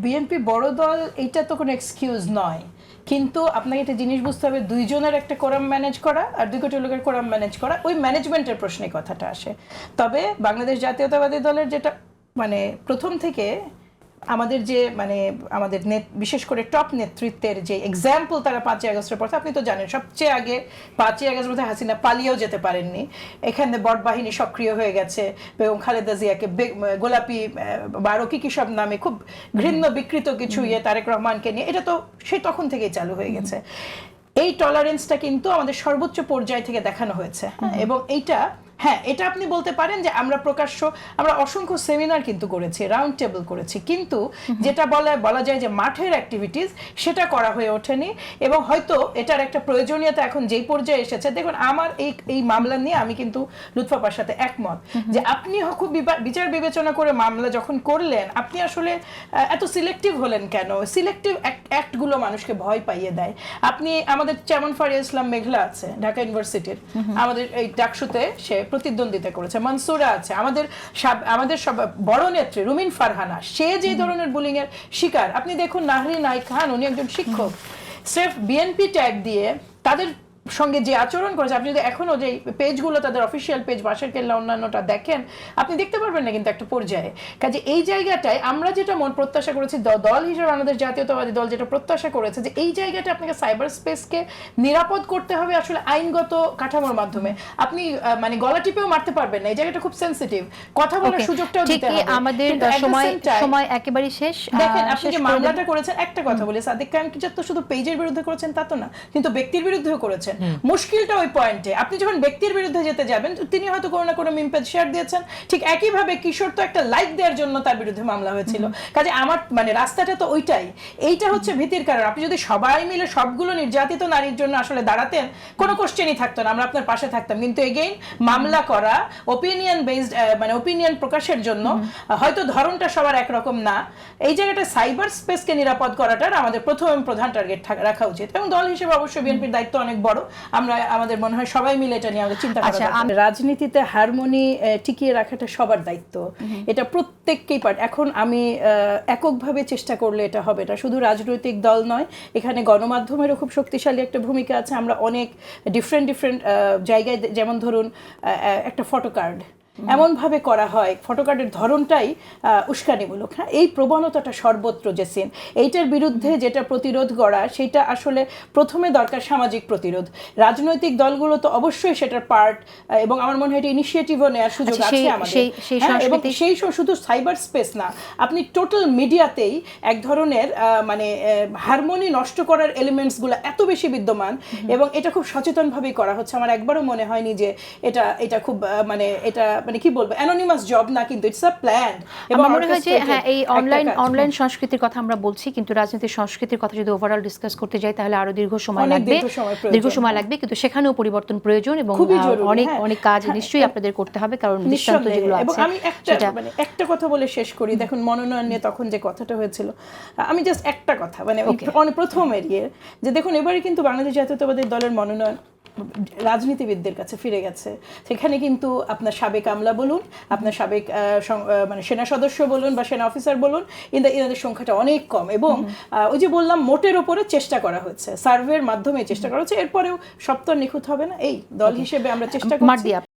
BNP বড় দল এইটা তো কোনো এক্সকিউজ নয়, কিন্তু আপনাকে একটা জিনিস বুঝতে হবে, দুইজনের একটা কোরাম ম্যানেজ করা আর 2 কোটি লোকের কোরাম ম্যানেজ করা, ওই ম্যানেজমেন্টের প্রশ্নে কথাটা আসে। তবে বাংলাদেশ জাতীয়তাবাদী দলের যেটা মানে প্রথম থেকে আমাদের যে মানে আমাদের বিশেষ করে টপ নেতৃত্বের যে এক্সাম্পল তারা 5ই আগস্টের পর, আপনি তো জানেন সবচেয়ে আগে 5ই আগস্ট মধ্যে হাসিনা পালিয়েও যেতে পারেননি, এখানে বট বাহিনী সক্রিয় হয়ে গেছে, বেগম খালেদা জিয়াকে গোলাপি বা আরো কি সব নামে খুব ঘৃণ্য বিকৃত কিছু তারেক রহমানকে নিয়ে, এটা তো সেই তখন থেকেই চালু হয়ে গেছে। এই টলারেন্সটা কিন্তু আমাদের সর্বোচ্চ পর্যায় থেকে দেখানো হয়েছে, এবং এইটা হ্যাঁ এটা আপনি বলতে পারেন যে আমরা আমরা অসংখ্য সেমিনার কিন্তু করেছি, রাউন্ড টেবিল করেছি, কিন্তু যেটা বলা যায় যে মাঠের অ্যাক্টিভিটিস সেটা করা হয়ে ওঠেনি। এবং হয়তো এটার একটা প্রয়োজনীয়তা এখন যেই পর্যায়ে এসেছে, দেখুন আমার এই মামলা নিয়ে আমি কিন্তু লুৎফা আপার সাথে একমত যে আপনি খুব বিচার বিবেচনা করে মামলা যখন করলেন, আপনি আসলে এত সিলেক্টিভ হলেন কেন? সিলেক্টিভ অ্যাক্টগুলো মানুষকে ভয় পাইয়ে দেয়। আপনি আমাদের চেয়ারম্যান ফারিয়া ইসলাম মেঘলা আছে ঢাকা ইউনিভার্সিটির, আমাদের এই ডাকসুতে সে প্রতিদ্বন্দ্বিতা করেছে, মনসুরা আছে, আমাদের সব বড় নেত্রী রুমিন ফারহানা, সে যে ধরনের বুলিং এর শিকার। আপনি দেখুন নাহরিন আই খান, উনি একজন শিক্ষক, স্রেফ বিএনপি ট্যাগ দিয়ে তাদের সঙ্গে যে আচরণ করেছে, আপনি যদি এখনো যে পেজগুলো তাদের অফিসিয়াল পেজ বাঁশের কেল্লা অন্যান্যটা দেখেন, আপনি দেখতে পারবেন না কিন্তু একটা পর্যায়ে। কাজে এই জায়গাটায় আমরা যেটা প্রত্যাশা করেছি, দল হিসেবে আমাদের জাতীয়তাবাদী দল যেটা প্রত্যাশা করেছে, যে এই জায়গাটা আপনাকে সাইবার স্পেসকে নিরাপদ করতে হবে আসলে আইনগত কাঠামোর মাধ্যমে। আপনি মানে গলা টিপেও মারতে পারবেন না, এই জায়গাটা খুব সেনসিটিভ, কথা বলার সুযোগটাও দিতে হবে। আমাদের সময় একেবারে শেষ। দেখেন আপনি যে মামলাটা করেছেন, একটা কথা বলি, সাদিক খান কি তো শুধু পেজের বিরুদ্ধে করেছেন তা তো না, কিন্তু ব্যক্তির বিরুদ্ধেও করেছেন। মুশকিলটা ওই পয়েন্টে, আপনি যখন ব্যক্তির বিরুদ্ধে যেতে যাবেন, তিনি হয়তো কোনো না কোনো মিম পেজ শেয়ার দিয়েছেন, ঠিক একইভাবে কিশোর তো একটা লাইক দেওয়ার জন্য তার বিরুদ্ধে মামলা হয়েছিল। কাজে আমার মানে রাস্তাটা তো ওইটাই, এইটা হচ্ছে ভীতির কারণ। আপনি যদি সবাই মিলে সবগুলো নির্যাতিত নারীর জন্য আসলে দাঁড়াতেন, কোনো কোশ্চেনই থাকতো না, আমরা আপনার পাশে থাকতাম। কিন্তু এগেইন মামলা করা ওপিনিয়ন বেসড, মানে ওপিনিয়ন প্রকাশের জন্য হয়তো ধরনটা সবার একরকম না, এই জায়গাটা সাইবার স্পেসকে নিরাপদ করাটার আমাদের প্রধান টার্গেট রাখা উচিত। এবং দল হিসেবে অবশ্যই বিএনপির দায়িত্ব অনেক বড়, আমরা আমাদের মনে হয় সবাই মিলে এটা নিয়ে আমাদের চিন্তা করা। রাজনীতিতে হারমোনি টিকিয়ে রাখাটা সবার দায়িত্ব, এটা প্রত্যেককেই এখন আমি এককভাবে চেষ্টা করলে এটা হবে, এটা শুধু রাজনৈতিক দল নয়, এখানে গণমাধ্যমেরও খুব শক্তিশালী একটা ভূমিকা আছে। আমরা অনেক ডিফারেন্ট জায়গায়, যেমন ধরুন একটা ফটোকার্ড এমন ভাবে করা হয়, ফটোকার্ডের ধরনটাই উস্কানিমূলক। হ্যাঁ, এই প্রবণতাটা সর্বত্র যে সিন, এইটার বিরুদ্ধে যেটা প্রতিরোধ করা, সেটা আসলে প্রথমে দরকার সামাজিক প্রতিরোধ। রাজনৈতিক দলগুলো তো অবশ্যই সেটার পার্ট, এবং আমার মনে হয় এটা ইনিশিয়েটিভও নেওয়ার সুযোগ আছে আমাদের। এবং সেই শুধু সাইবার স্পেস না, আপনি টোটাল মিডিয়াতেই এক ধরনের মানে হারমোনি নষ্ট করার এলিমেন্টসগুলো এত বেশি বিদ্যমান, এবং এটা খুব সচেতনভাবেই করা হচ্ছে। আমার একবারও মনে হয়নি যে এটা খুব এটা মানে কি বলবো অ্যানোনিমাস জব না, কিন্তু ইটস আ প্ল্যান। এবং মনে হয় যে হ্যাঁ, এই অনলাইন সংস্কৃতির কথা আমরা বলছি, কিন্তু রাজনীতির সংস্কৃতির কথা যদি ওভারঅল ডিসকাস করতে যাই তাহলে আরো দীর্ঘ সময় লাগবে, কিন্তু সেখানেও পরিবর্তন প্রয়োজন, এবং অনেক কাজ নিশ্চয়ই আপনাদের করতে হবে, কারণ দৃষ্টান্ত যেগুলো আছে। আমি একটা কথা বলে শেষ করি, দেখুন মনোনয়ন নিয়ে তখন যে কথাটা হয়েছিল, আমি জাস্ট একটা কথা মানে প্রথম এরিয়ে যে দেখুন এবারে কিন্তু বাংলাদেশ জাতীয়তাবাদী দলের মনোনয়ন রাজনীতিবিদদের কাছে ফিরে গেছে। সেখানে কিন্তু আপনার সাবেক আমলা বলুন, আপনার সাবেক মানে সেনা সদস্য বলুন বা সেনা অফিসার বলুন, এদের সংখ্যাটা অনেক কম। এবং ওই যে বললাম মোটের ওপরে চেষ্টা করা হচ্ছে, সার্ভের মাধ্যমে চেষ্টা করা হচ্ছে, এরপরেও সব তো নিখুঁত হবে না। এই দল হিসেবে আমরা চেষ্টা করছি।